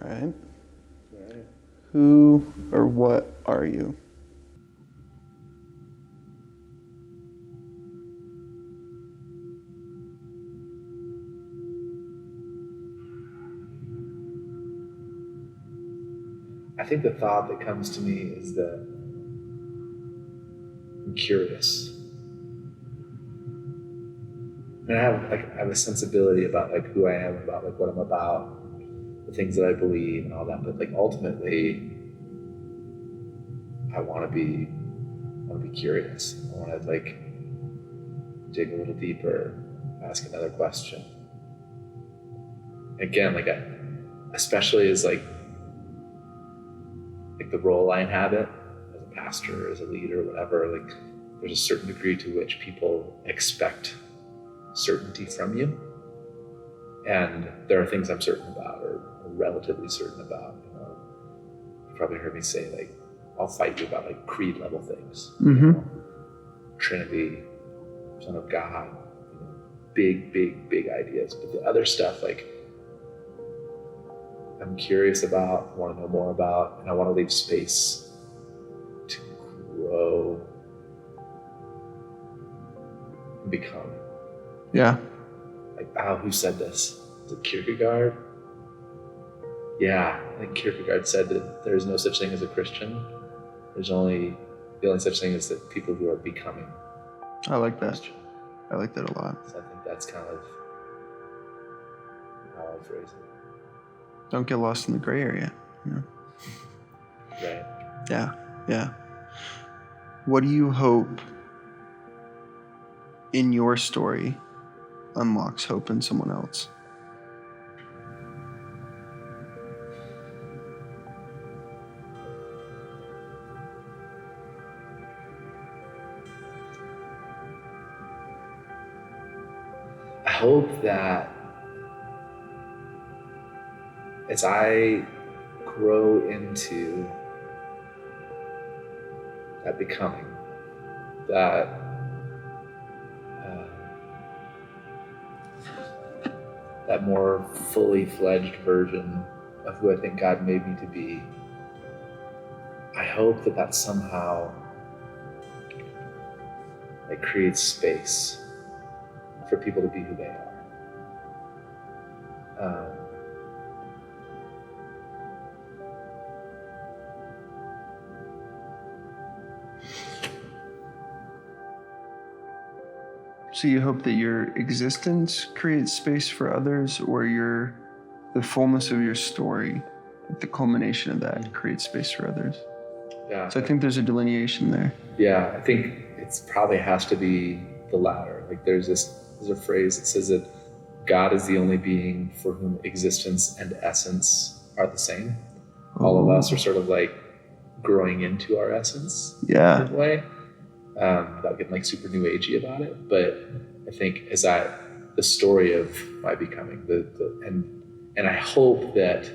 All right. Who or what are you? I think the thought that comes to me is that I'm curious. And I have a sensibility about like who I am, about like what I'm about, the things that I believe and all that. But like ultimately, I want to be curious. I want to like dig a little deeper, ask another question. Again, like especially as like the role I inhabit as a pastor, as a leader, whatever, like there's a certain degree to which people expect certainty from you. And there are things I'm certain about or relatively certain about. You know, you probably heard me say like, I'll fight you about like creed level things. Mm-hmm. You know, Trinity, Son of God, you know, big ideas. But the other stuff, like I'm curious about, want to know more about, and I want to leave space to grow and become. Yeah. Like, who said this? Is it Kierkegaard? Yeah, I think Kierkegaard said that there's no such thing as a Christian. The only such thing is that people who are becoming. I like that. I like that a lot. So I think that's kind of how I phrase it. Don't get lost in the gray area. You know? Right. Yeah. What do you hope in your story unlocks hope in someone else? I hope that as I grow into that becoming, that more fully fledged version of who I think God made me to be, I hope that somehow it creates space for people to be who they are. So you hope that your existence creates space for others, or the fullness of your story, the culmination of that, creates space for others? Yeah. So I think there's a delineation there. Yeah, I think it probably has to be the latter. Like there's a phrase that says that God is the only being for whom existence and essence are the same. All of us are sort of like growing into our essence in a way, without getting like super new agey about it. But I think the story of my becoming, and I hope that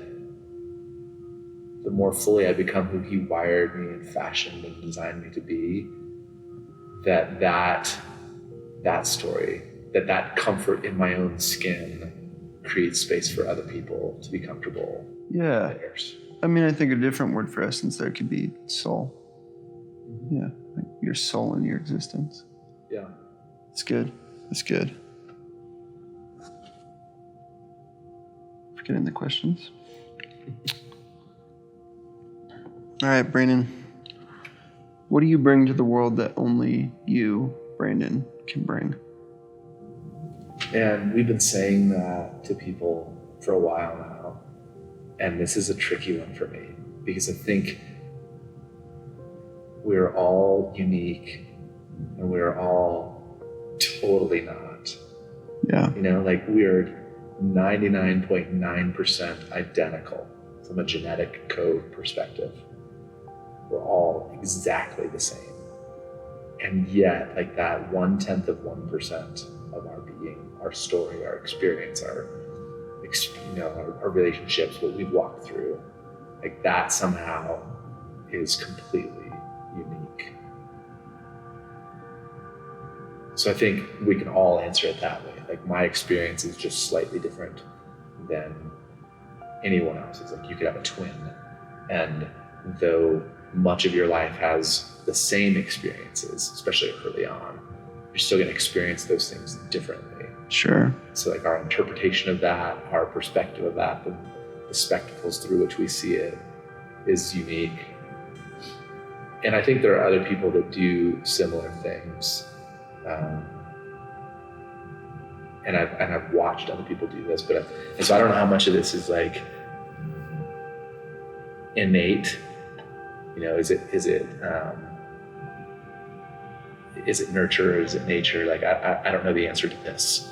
the more fully I become who He wired me and fashioned and designed me to be, that story, that comfort in my own skin creates space for other people to be comfortable. Yeah. in theirs. I mean, I think a different word for essence there could be soul. Mm-hmm. Yeah, like your soul in your existence. Yeah. It's good. It's good. Forgetting the questions. All right, Brandon. What do you bring to the world that only you, Brandon, can bring? And we've been saying that to people for a while now. And this is a tricky one for me because I think we're all unique and we're all totally not. Yeah. You know, like we're 99.9% identical from a genetic code perspective. We're all exactly the same. And yet, like that 1/10 of 1% of our being, our story, our experience, our relationships, what we've walked through, like that somehow is completely unique. So I think we can all answer it that way. Like my experience is just slightly different than anyone else's. Like you could have a twin, and though much of your life has the same experiences, especially early on, you're still going to experience those things differently. Sure. So like our interpretation of that, our perspective of that, the spectacles through which we see it is unique. And I think there are other people that do similar things. And I've watched other people do this, and so I don't know how much of this is like innate. You know, is it nurture or is it nature? Like I don't know the answer to this,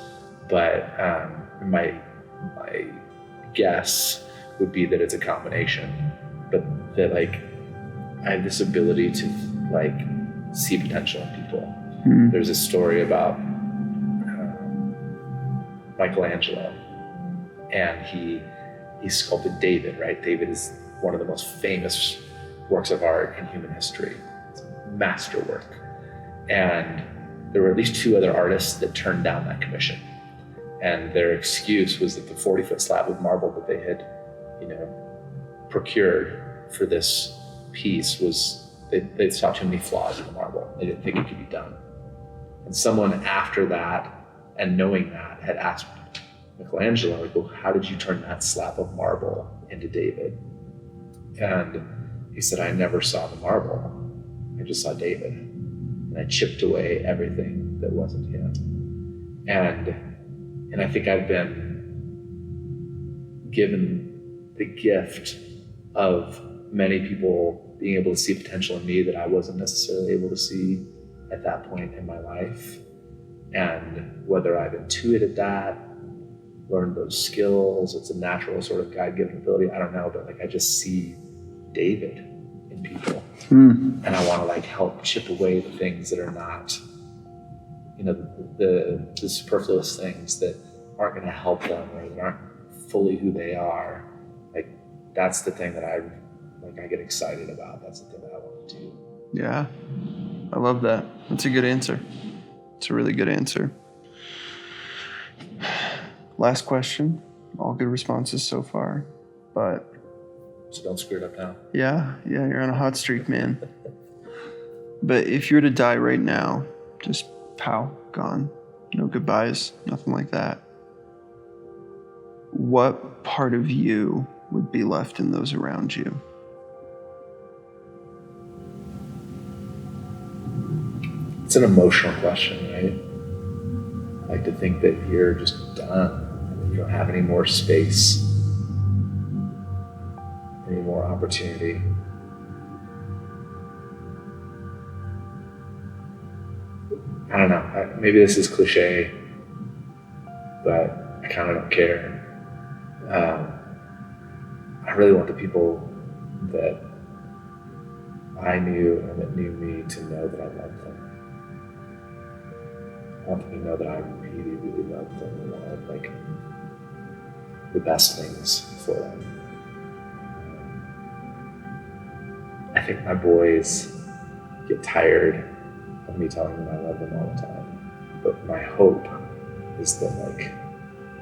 but my guess would be that it's a combination, but that like I have this ability to like see potential in people. There's a story about Michelangelo, and he sculpted David, right? David is one of the most famous works of art in human history. It's a masterwork. And there were at least 2 other artists that turned down that commission. And their excuse was that the 40-foot slab of marble that they had, procured for this piece was, they saw too many flaws in the marble. They didn't think it could be done. And someone after that, and knowing that, had asked Michelangelo, like, well, how did you turn that slab of marble into David? And he said, I never saw the marble. I just saw David. And I chipped away everything that wasn't him. And I think I've been given the gift of many people being able to see potential in me that I wasn't necessarily able to see at that point in my life. And whether I've intuited that, learned those skills, it's a natural sort of God-given ability, I don't know, but like I just see David in people. And I want to like help chip away the things that are not, the superfluous things that aren't going to help them or that aren't fully who they are. Like that's the thing that I get excited about. That's the thing that I want to do. Yeah, I love that. That's a good answer. It's a really good answer. Last question. All good responses so far, but so don't screw it up now. Yeah, you're on a hot streak, man. But if you were to die right now, just pow, gone, no goodbyes, nothing like that, what part of you would be left in those around you? It's an emotional question, right? I like to think that you're just done, and you don't have any more space, any more opportunity. I don't know, maybe this is cliche, but I kind of don't care. I really want the people that I knew and that knew me to know that I loved them. I want them to know that I really, really loved them and wanted like the best things for them. I think my boys get tired of me telling them I love them all the time. But my hope is that like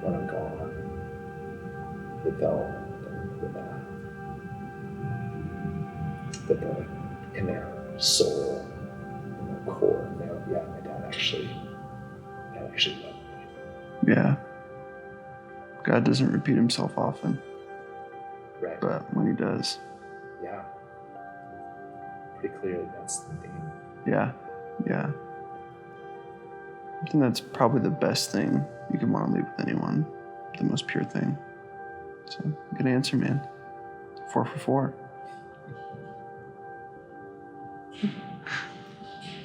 when I'm gone, that they'll remember that they're like in their soul, in their core, and they're like, yeah, my dad actually loved me. Yeah. God doesn't repeat himself often. Right. But when he does. Yeah. Pretty clearly that's the theme. Yeah. I think that's probably the best thing you can want to leave with anyone. The most pure thing. So, good answer, man. 4 for 4.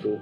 Cool.